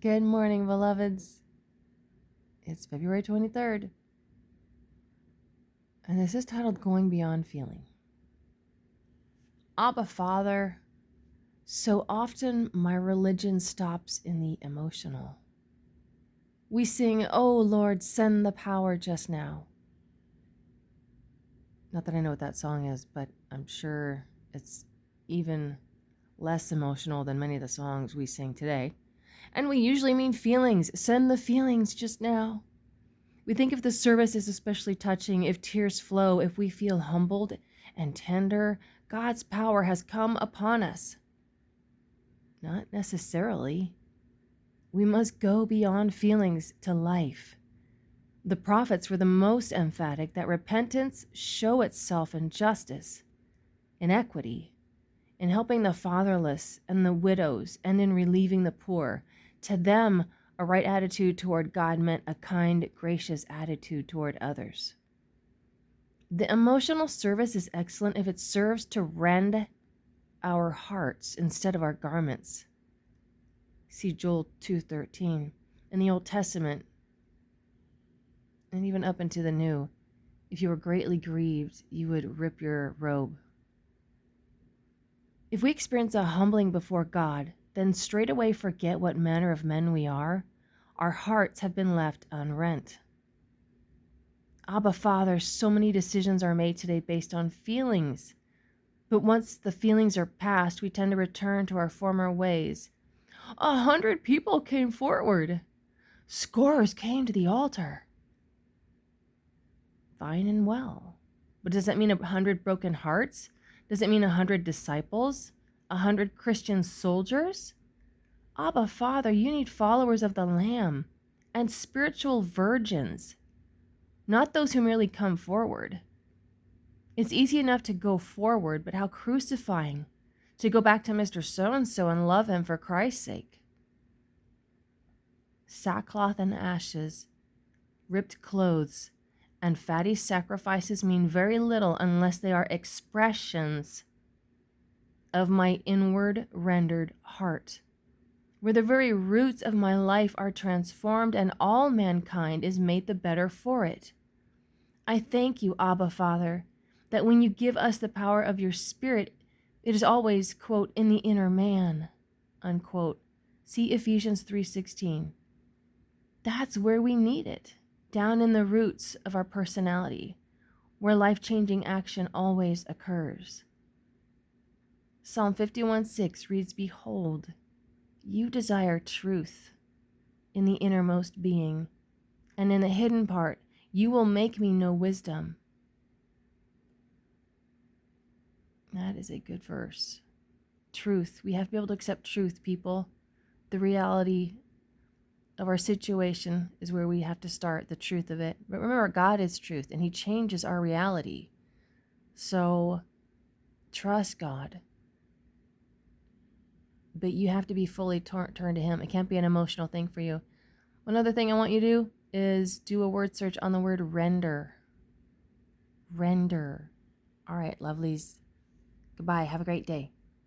Good morning, beloveds. It's February 23rd, and this is titled Going Beyond Feeling. Abba, Father, so often my religion stops in the emotional. We sing, "Oh Lord, send the power just now." Not that I know what that song is, but I'm sure it's even less emotional than many of the songs we sing today. And we usually mean feelings. Send the feelings just now. We think if the service is especially touching, if tears flow, if we feel humbled and tender, God's power has come upon us. Not necessarily. We must go beyond feelings to life. The prophets were the most emphatic that repentance show itself in justice, in equity, in helping the fatherless and the widows, and in relieving the poor. To them, a right attitude toward God meant a kind, gracious attitude toward others. The emotional service is excellent if it serves to rend our hearts instead of our garments. See Joel 2:13. In the Old Testament, and even up into the New, if you were greatly grieved, you would rip your robe. If we experience a humbling before God, then straightaway forget what manner of men we are. Our hearts have been left unrent. Abba, Father, so many decisions are made today based on feelings. But once the feelings are past, we tend to return to our former ways. 100 people came forward. Scores came to the altar. Fine and well. But does that mean 100 broken hearts? Does it mean 100 disciples? 100 Christian soldiers? Abba, Father, you need followers of the Lamb and spiritual virgins, not those who merely come forward. It's easy enough to go forward, but how crucifying to go back to Mr. So-and-so and love him for Christ's sake. Sackcloth and ashes, ripped clothes, and fatty sacrifices mean very little unless they are expressions of my inward rendered heart, where the very roots of my life are transformed and all mankind is made the better for it. I thank you, Abba, Father, that when you give us the power of your Spirit, it is always, quote, in the inner man, unquote. See Ephesians 3:16. That's where we need it, down in the roots of our personality, where life-changing action always occurs. Psalm 51:6 reads, "Behold, you desire truth in the innermost being, and in the hidden part you will make me know wisdom." That is a good verse. Truth. We have to be able to accept truth, people. The reality of our situation is where we have to start, the truth of it. But remember, God is truth, and he changes our reality. So trust God. But you have to be fully turned to him. It can't be an emotional thing for you. One other thing I want you to do is do a word search on the word render. Render. All right, lovelies. Goodbye. Have a great day.